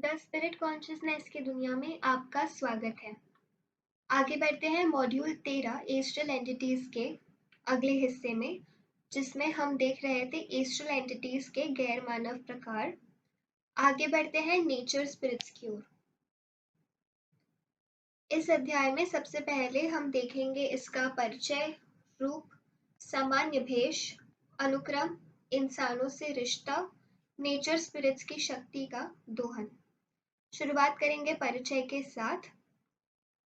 The spirit consciousness की दुनिया में आपका स्वागत है। आगे बढ़ते हैं मॉड्यूल 13 एस्ट्रल एंटिटीज के अगले हिस्से में, जिसमें हम देख रहे थे एस्ट्रल एंटिटीज के गैर मानव प्रकार। आगे बढ़ते हैं नेचर स्पिरिट्स की ओर। इस अध्याय में सबसे पहले हम देखेंगे इसका परिचय, रूप, सामान्य भेष, अनुक्रम, इंसानों से रिश्ता, नेचर स्पिरिट्स की शक्ति का दोहन। शुरुआत करेंगे परिचय के साथ।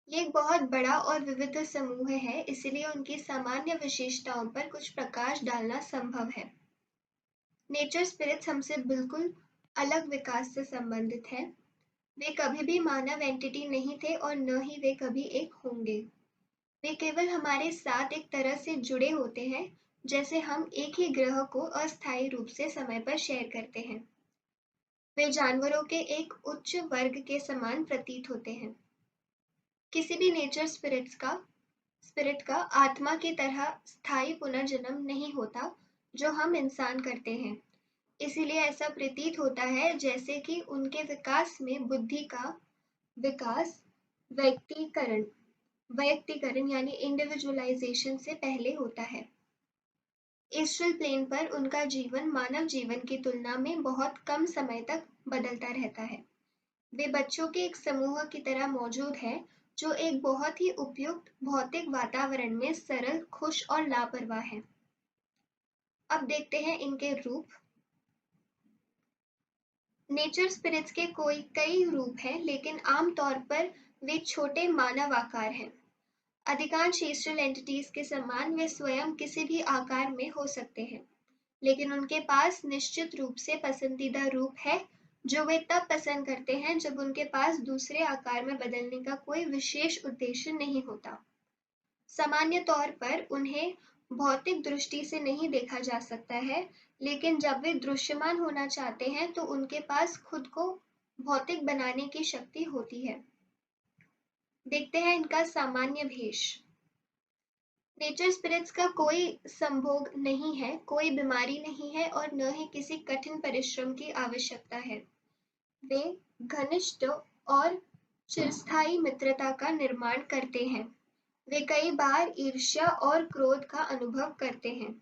ये एक बहुत बड़ा और विविध समूह है, इसलिए उनकी सामान्य विशेषताओं पर कुछ प्रकाश डालना संभव है। नेचर स्पिरिट्स हमसे बिल्कुल अलग विकास से संबंधित हैं। वे कभी भी मानव एंटिटी नहीं थे और न ही वे कभी एक होंगे। वे केवल हमारे साथ एक तरह से जुड़े होते हैं, जैसे हम एक ही ग्रह को अस्थायी रूप से समय पर शेयर करते हैं। वे जानवरों के एक उच्च वर्ग के समान प्रतीत होते हैं। किसी भी नेचर स्पिरिट का आत्मा की तरह स्थायी पुनर्जन्म नहीं होता जो हम इंसान करते हैं। इसीलिए ऐसा प्रतीत होता है जैसे कि उनके विकास में बुद्धि का विकास व्यक्तिकरण यानी इंडिविजुअलाइजेशन से पहले होता है। एस्ट्रल प्लेन पर उनका जीवन मानव जीवन की तुलना में बहुत कम समय तक बदलता रहता है। वे बच्चों के एक समूह की तरह मौजूद है, जो एक बहुत ही उपयुक्त भौतिक वातावरण में सरल, खुश और लापरवाह है। अब देखते हैं इनके रूप। नेचर स्पिरिट्स के कई रूप हैं, लेकिन आमतौर पर वे छोटे मानव आकार हैं। अधिकांश एस्ट्रल एंटिटीज के समान वे स्वयं किसी भी आकार में हो सकते हैं, लेकिन उनके पास निश्चित रूप से पसंदीदा रूप है, जो वे तब पसंद करते हैं जब उनके पास दूसरे आकार में बदलने का कोई विशेष उद्देश्य नहीं होता। सामान्य तौर पर उन्हें भौतिक दृष्टि से नहीं देखा जा सकता है, लेकिन जब वे दृश्यमान होना चाहते हैं तो उनके पास खुद को भौतिक बनाने की शक्ति होती है। देखते हैं इनका सामान्य भेष। नेचर स्पिरिट्स का कोई संभोग नहीं है, कोई बीमारी नहीं है और न ही किसी कठिन परिश्रम की आवश्यकता है। वे घनिष्ठ और चिरस्थायी मित्रता का निर्माण करते हैं। वे कई बार ईर्ष्या और क्रोध का अनुभव करते हैं,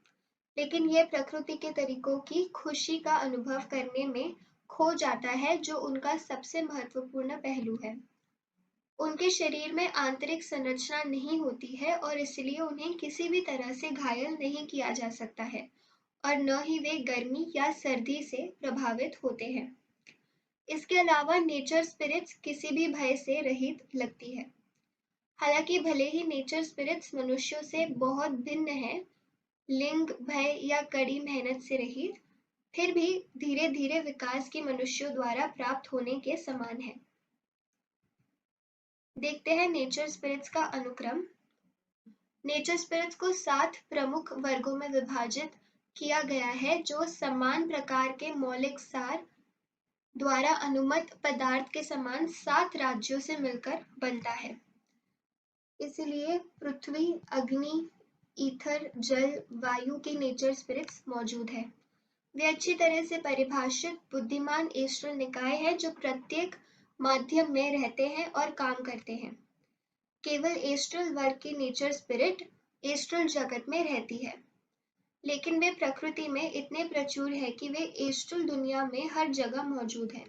लेकिन यह प्रकृति के तरीकों की खुशी का अनुभव करने में खो जाता है, जो उनका सबसे महत्वपूर्ण पहलू है। उनके शरीर में आंतरिक संरचना नहीं होती है और इसलिए उन्हें किसी भी तरह से घायल नहीं किया जा सकता है और न ही वे गर्मी या सर्दी से प्रभावित होते हैं। इसके अलावा नेचर स्पिरिट्स किसी भी भय से रहित लगती है। हालांकि भले ही नेचर स्पिरिट्स मनुष्यों से बहुत भिन्न है, लिंग, भय या कड़ी मेहनत से रहित, फिर भी धीरे धीरे विकास की मनुष्यों द्वारा प्राप्त होने के समान है। देखते हैं नेचर स्पिरिट्स का अनुक्रम। नेचर स्पिरिट्स को 7 प्रमुख वर्गों में विभाजित किया गया है, जो समान प्रकार के मौलिक सार द्वारा अनुमत पदार्थ के समान 7 राज्यों से मिलकर बनता है। इसलिए पृथ्वी, अग्नि, ईथर, जल, वायु की नेचर स्पिरिट्स मौजूद है। वे अच्छी तरह से परिभाषित बुद्धिमान एस्ट्रल निकाय है, जो प्रत्येक माध्यम में रहते हैं और काम करते हैं। केवल एस्ट्रल वर्ग की नेचर स्पिरिट एस्ट्रल जगत में रहती है, लेकिन वे प्रकृति में इतने प्रचुर है कि वे एस्ट्रल दुनिया में हर जगह मौजूद हैं।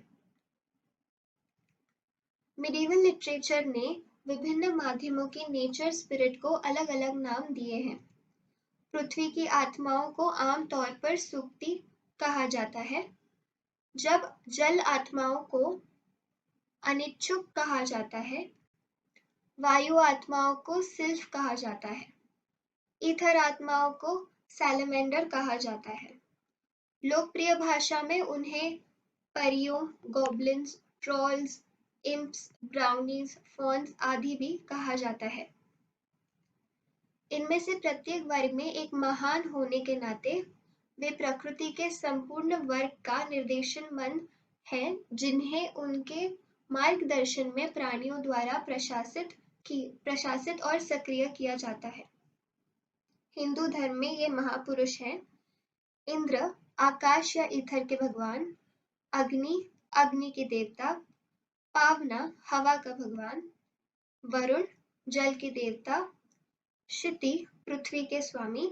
मिडिवल लिटरेचर ने विभिन्न माध्यमों की नेचर स्पिरिट को अलग अलग नाम दिए हैं। पृथ्वी की आत्माओं को आमतौर पर सुक्ति कहा जाता है, जब जल आत्माओं को अनिच्छुक कहा जाता है, वायु आत्माओं को सिल्फ कहा जाता है, ईथर आत्माओं को सैलमेंडर कहा जाता है। लोकप्रिय भाषा में उन्हें परियों, गॉब्लिन्स, ट्रॉल्स, इम्प्स, ब्राउनीज, फॉन्स आदि भी कहा जाता है। इनमें से प्रत्येक वर्ग में एक महान होने के नाते वे प्रकृति के संपूर्ण वर्ग का निर्देशनमंद हैं, जिन्हें उनके मार्गदर्शन में प्राणियों द्वारा प्रशासित और सक्रिय किया जाता है। हिंदू धर्म में ये महापुरुष हैं: इंद्र, आकाश या ईथर के भगवान; अग्नि, अग्नि के देवता; पावना हवा का भगवान, वरुण जल के देवता, क्षिति पृथ्वी के स्वामी।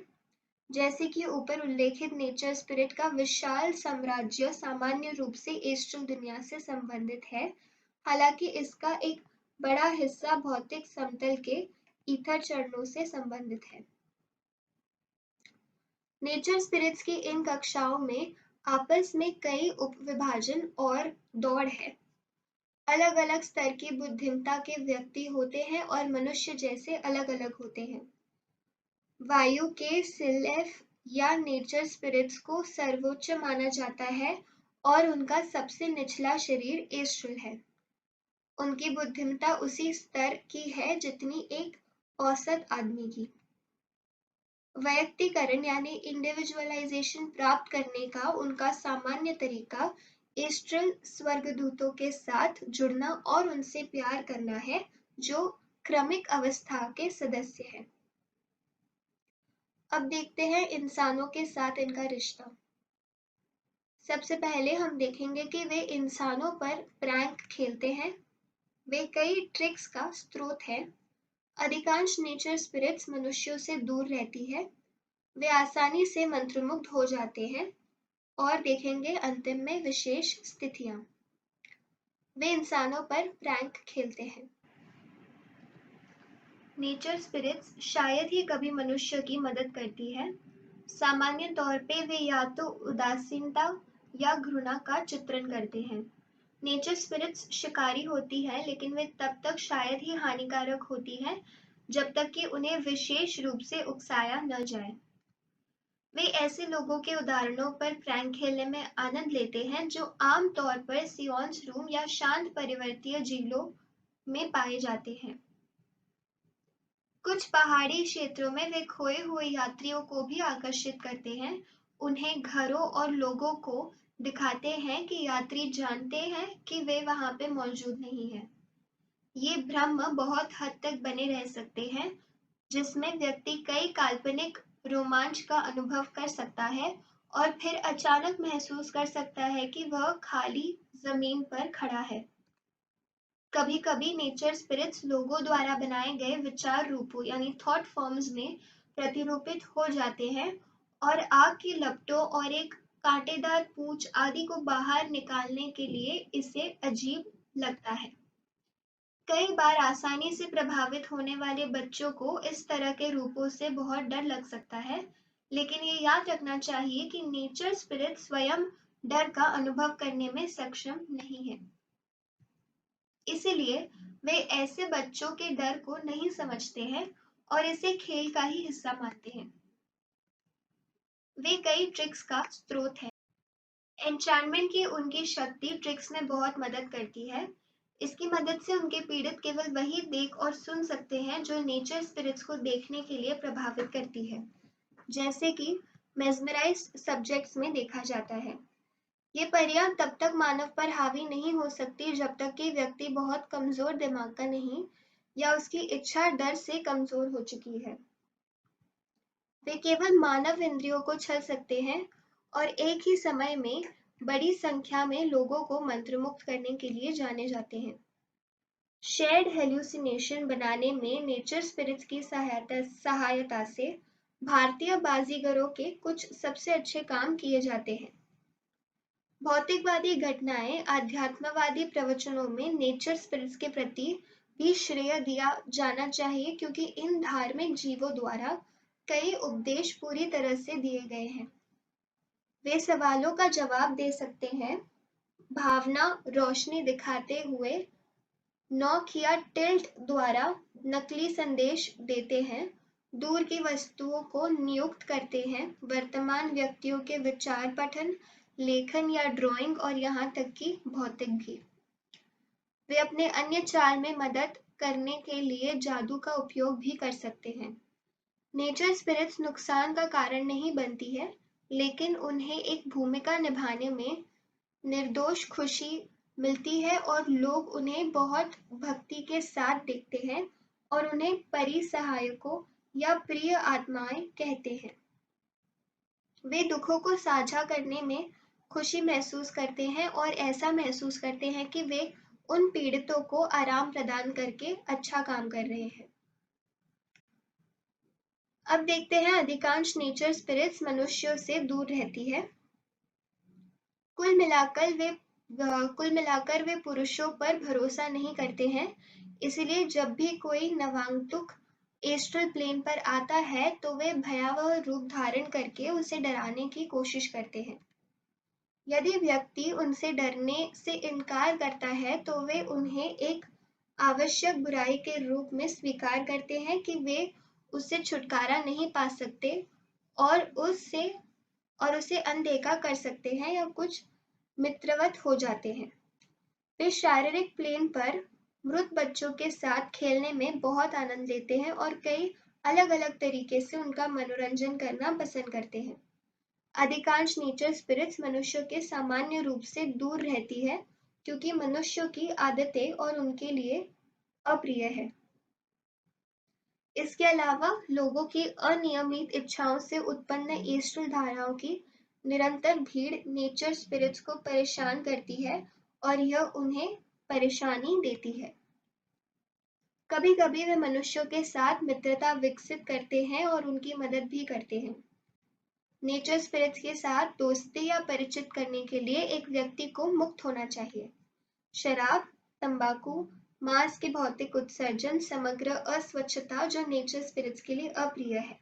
जैसे कि ऊपर उल्लेखित नेचर स्पिरिट का विशाल साम्राज्य सामान्य रूप से एस्ट्रल दुनिया से संबंधित है, हालांकि इसका एक बड़ा हिस्सा भौतिक समतल के ईथर चरणों से संबंधित है। नेचर स्पिरिट्स की इन कक्षाओं में आपस में कई उपविभाजन और दौड़ है। अलग अलग स्तर की बुद्धिमत्ता के व्यक्ति होते हैं और मनुष्य जैसे अलग अलग होते हैं। वायु के सिलेफ या नेचर स्पिरिट्स को सर्वोच्च माना जाता है और उनका सबसे निचला शरीर एस्ट्रल है। उनकी बुद्धिमत्ता उसी स्तर की है जितनी एक औसत आदमी की। वैयक्तिकरण यानी इंडिविजुअलाइजेशन प्राप्त करने का उनका सामान्य तरीका एस्ट्रल स्वर्गदूतों के साथ जुड़ना और उनसे प्यार करना है, जो क्रमिक अवस्था के सदस्य हैं। अब देखते हैं इंसानों के साथ इनका रिश्ता। सबसे पहले हम देखेंगे कि वे इंसानों पर प्रैंक खेलते हैं। वे कई ट्रिक्स का स्रोत है। अधिकांश नेचर स्पिरिट्स मनुष्यों से दूर रहती है। वे आसानी से मंत्रमुग्ध हो जाते हैं और देखेंगे अंतिम में विशेष स्थितियां। वे इंसानों पर प्रैंक खेलते हैं। नेचर स्पिरिट्स शायद ही कभी मनुष्य की मदद करती है। सामान्य तौर पे वे या तो उदासीनता या घृणा का चित्रण करते हैं। नेचर स्पिरिट्स शिकारी होती है, लेकिन वे तब तक शायद ही हानिकारक होती है जब तक कि उन्हें विशेष रूप से उकसाया न जाए। वे ऐसे लोगों के उदाहरणों पर प्रैंक खेलने में आनंद लेते हैं जो आम तौर पर सियोन्स रूम या शांत परिवर्तीय झीलों में पाए जाते हैं। कुछ पहाड़ी क्षेत्रों में वे खोए हुए यात्रियों को भी आकर्षित करते हैं। उन्हें घरों और लोगों को दिखाते हैं कि यात्री जानते हैं कि वे वहां पे मौजूद नहीं हैं। ये भ्रम बहुत हद तक बने रह सकते हैं, जिसमें व्यक्ति कई काल्पनिक रोमांच का अनुभव कर सकता है और फिर अचानक महसूस कर सकता है कि वह खाली जमीन पर खड़ा है। कभी कभी नेचर स्पिरिट्स लोगों द्वारा बनाए गए विचार रूपों यानी थॉट फॉर्म्स में प्रतिरूपित हो जाते हैं और आग की लपटों और एक कांटेदार पूंछ आदि को बाहर निकालने के लिए इसे अजीब लगता है। कई बार आसानी से प्रभावित होने वाले बच्चों को इस तरह के रूपों से बहुत डर लग सकता है, लेकिन ये याद रखना चाहिए कि नेचर स्पिरिट स्वयं डर का अनुभव करने में सक्षम नहीं है। इसीलिए वे ऐसे बच्चों के डर को नहीं समझते हैं और इसे खेल का ही हिस्सा मानते हैं। वे कई ट्रिक्स का स्रोत है। एन्चैंटमेंट की उनकी शक्ति ट्रिक्स में बहुत मदद करती है। इसकी मदद से उनके पीड़ित केवल वही देख और सुन सकते हैं जो नेचर स्पिरिट्स को देखने के लिए प्रभावित करती है, जैसे कि मेस्मराइज्ड सब्जेक्ट्स में देखा जाता है। ये परियां तब तक मानव पर हावी नहीं हो सकती जब तक कि व्यक्ति बहुत कमजोर दिमाग का नहीं या उसकी इच्छा डर से कमजोर हो चुकी है। वे केवल मानव इंद्रियों को छल सकते हैं और एक ही समय में बड़ी संख्या में लोगों को मंत्रमुग्ध करने के लिए जाने जाते हैं। शेयर्ड हेल्यूसिनेशन बनाने में नेचर स्पिरिट्स की सहायता से भारतीय बाजीगरों के कुछ सबसे अच्छे काम किए जाते हैं। भौतिकवादी घटनाएं आध्यात्मवादी प्रवचनों में नेचर स्पिरिट्स के प्रति भी श्रेय दिया जाना चाहिए, क्योंकि इन धार्मिक जीवों द्वारा कई उपदेश पूरी तरह से दिए गए हैं। वे सवालों का जवाब दे सकते हैं, भावना रोशनी दिखाते हुए नॉक या टिल्ट द्वारा नकली संदेश देते हैं, दूर की वस्तुओं को नियुक्त करते हैं, वर्तमान व्यक्तियों के विचार पठन, लेखन या ड्राइंग और यहाँ तक कि भौतिक भी। वे अपने अन्य चाल में मदद करने के लिए जादू का उपयोग भी कर सकते हैं। नेचर स्पिरिट्स नुकसान का कारण नहीं बनती है, लेकिन उन्हें एक भूमिका निभाने में निर्दोष खुशी मिलती है और लोग उन्हें बहुत भक्ति के साथ देखते हैं और उन्हें परी सहायकों या प्रिय आत्माएं कहते हैं। वे दुखों को साझा करने में खुशी महसूस करते हैं और ऐसा महसूस करते हैं कि वे उन पीड़ितों को आराम प्रदान करके अच्छा काम कर रहे हैं। अब देखते हैं अधिकांश नेचर स्पिरिट्स मनुष्यों से दूर रहती है। कुल मिलाकर वे पुरुषों पर भरोसा नहीं करते हैं, इसलिए जब भी कोई नवागंतुक एस्ट्रल प्लेन पर आता है तो वे भयावह रूप धारण करके उसे डराने की कोशिश करते हैं। यदि व्यक्ति उनसे डरने से इनकार करता है तो वे उन्हें एक आवश्यक बुराई के रूप में स्वीकार करते हैं कि वे उससे छुटकारा नहीं पा सकते और उसे अनदेखा कर सकते हैं या कुछ मित्रवत हो जाते हैं। वे शारीरिक प्लेन पर मृत बच्चों के साथ खेलने में बहुत आनंद लेते हैं और कई अलग-अलग तरीके से उनका मनोरंजन करना पसंद करते हैं। अधिकांश नेचर स्पिरिट्स मनुष्यों के सामान्य रूप से दूर रहती है क्योंकि मनुष्यों की आदतें और उनके लिए अप्रिय है। इसके अलावा लोगों की अनियमित इच्छाओं से उत्पन्न एस्ट्रल धाराओं की निरंतर भीड़ नेचर स्पिरिट्स को परेशान करती है और यह उन्हें परेशानी देती है। कभी-कभी वे मनुष्यों के साथ मित्रता विकसित करते हैं और उनकी मदद भी करते हैं। नेचर स्पिरिट्स के साथ दोस्ती या परिचित करने के लिए एक व्यक्ति को मुक्त होना चाहिए। शराब, तंबाकू, मांस के भौतिक उत्सर्जन, समग्र अस्वच्छता जो नेचर स्पिरिट्स के लिए अप्रिय है।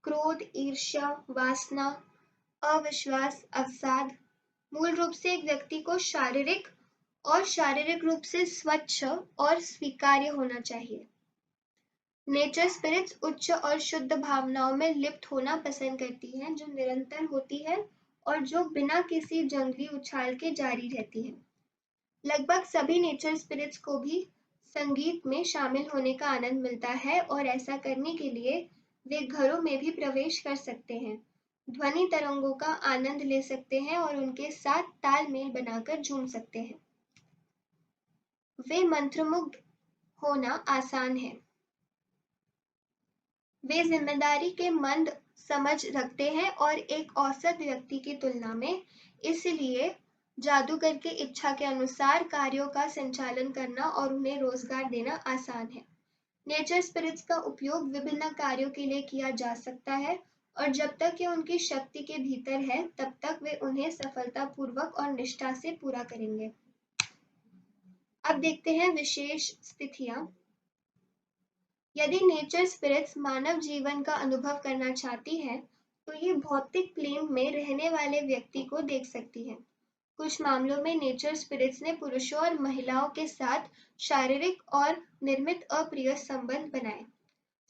क्रोध, ईर्ष्या, वासना, अविश्वास, अवसाद मूल रूप से एक व्यक्ति को शारीरिक रूप से स्वच्छ और स्वीकार्य होना चाहिए। नेचर स्पिरिट्स उच्च और शुद्ध भावनाओं में लिप्त होना पसंद करती हैं जो निरंतर होती है और जो बिना किसी जंगली उछाल के जारी रहती है। लगभग सभी नेचर स्पिरिट्स को भी संगीत में शामिल होने का आनंद मिलता है और ऐसा करने के लिए वे घरों में भी प्रवेश कर सकते हैं, ध्वनि तरंगों का आनंद ले सकते हैं और उनके साथ तालमेल बनाकर झूम सकते हैं। वे मंत्रमुग्ध होना आसान है। वे जिम्मेदारी के मंद समझ रखते हैं और एक औसत व्यक्ति की तुलना में, इसलिए जादूगर की इच्छा के अनुसार कार्यों का संचालन करना और उन्हें रोजगार देना आसान है। नेचर स्पिरिट्स का उपयोग विभिन्न कार्यों के लिए किया जा सकता है और जब तक ये उनकी शक्ति के भीतर है तब तक वे उन्हें सफलतापूर्वक और निष्ठा से पूरा करेंगे। अब देखते हैं विशेष स्थितियां। यदि नेचर स्पिरिट्स मानव जीवन का अनुभव करना चाहती है तो ये भौतिक प्लेन में रहने वाले व्यक्ति को देख सकती है। कुछ मामलों में नेचर स्पिरिट्स ने पुरुषों और महिलाओं के साथ शारीरिक और निर्मित अप्रिय संबंध बनाए।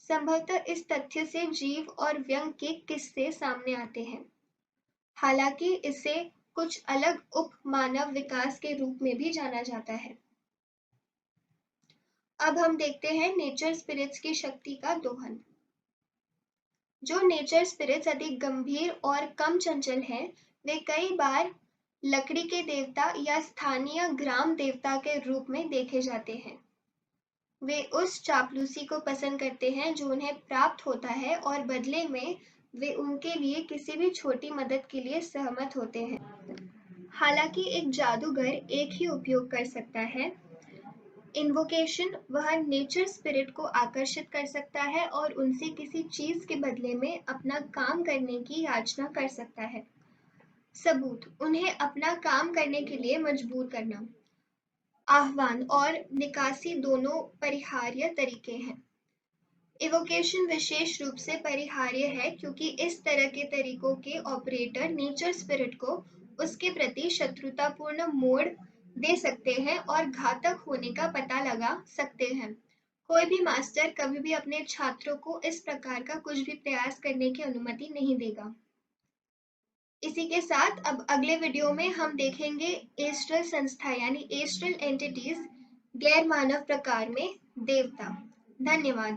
संभवतः इस तथ्य से जीव और व्यंग के किस्से सामने आते हैं। हालांकि इसे कुछ अलग उप मानव विकास के रूप में भी जाना जाता है। अब हम देखते हैं नेचर स्पिरिट्स की शक्ति का दोहन। जो नेचर स्पिरिट्स अधिक गंभीर और कम चंचल हैं, वे कई बार लकड़ी के देवता या स्थानीय ग्राम देवता के रूप में देखे जाते हैं। वे उस चापलूसी को पसंद करते हैं जो उन्हें प्राप्त होता है और बदले में वे उनके लिए किसी भी छोटी मदद के लिए सहमत होते हैं। हालांकि एक जादूगर एक ही उपयोग कर सकता है। इन्वोकेशन वह नेचर स्पिरिट को आकर्षित कर सकता है और उनसे किसी चीज के बदले में अपना काम करने की याचना कर सकता है। सबूत, उन्हें अपना काम करने के लिए मजबूर करना। आह्वान और निकासी दोनों परिहार्य तरीके हैं। इवोकेशन विशेष रूप से परिहार्य है क्योंकि इस तरह के तरीकों के ऑपरेटर नेचर स्पिरिट को उसके प्रति शत्रुतापूर्ण मोड़ दे सकते हैं और घातक होने का पता लगा सकते हैं। कोई भी मास्टर कभी भी अपने छात्रों को इस प्रकार का कुछ भी प्रयास करने की अनुमति नहीं देगा। इसी के साथ अब अगले वीडियो में हम देखेंगे एस्ट्रल संस्था यानी एस्ट्रल एंटिटीज, गैर मानव प्रकार में देवता। धन्यवाद।